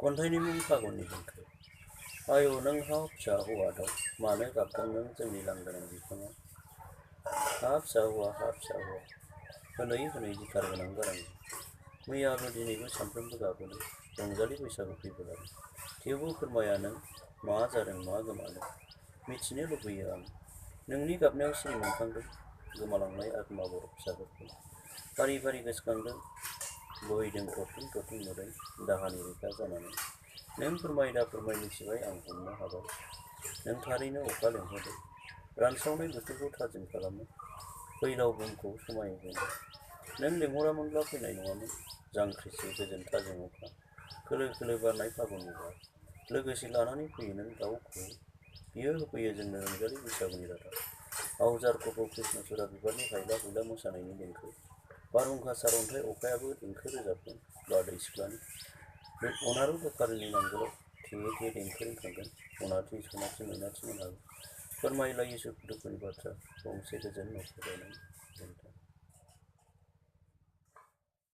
खन्थाइनि मुं फागुननि देंखो। आयौ नों हा फिसा हौवा दाउ, मानो गाबदों नों जोंनि लांगोनानि बिफाङाव? हा फिसा हौवा होनै होनै गिथार गोनां गारांजों, मैयाबो दिनैबो सानफ्रोमबो गाबोनो रंजालि बैसागु फैबोलानो। थेवबो फोरमाया नों मा जादों मा गोमादों, मिथिनो लुबैयो आं। नोंनि गाबनायाव सिरि मोनखांदों गोमालांनाय आगोमा बर' फिसाफोरखौ। फारि फारि गोसोखांदों बोहैदों थरथिं थरथिं मोदै दाहानि रेखा जानानै। नों फोरमाय दा फोरमाय मिथिबाय आं हमनो हाबाय। नों थारैनो अखा लेंहरदो, रानस्रावनाय बोथोरखौ थाजिम खालामनो, फैलाव बुहुमखौ समायहोनो। नों लेंहरामोनब्ला फैनाय नङामोन जांख्रिसे गोजोन थाजिम अखा, खोलो खोलो बारनाय फागुननि बार। लोगोसे लानानै फैयो नों दाउ खौवौ, बियो होफैयो जोंनो रंजालि बैसागुनि रादाब। आवजार खफ' कृष्णचुरा बिबारनि हायला हुइला मोसानायनि देंखो। बारहुंखा सारअन्थाइ अखायाबो देंखो रोजाबगोन बारदै सिख्लानि। अनारु दखारिनि नांगोलाव थेये थेये देंखो रिंखांगोन अनाथि सनाथि मैनाथि मोनहाबो। फोरमायलायो सुखु दुखुनि बाथ्रा गंसे गोजोन न'खर दानायनि।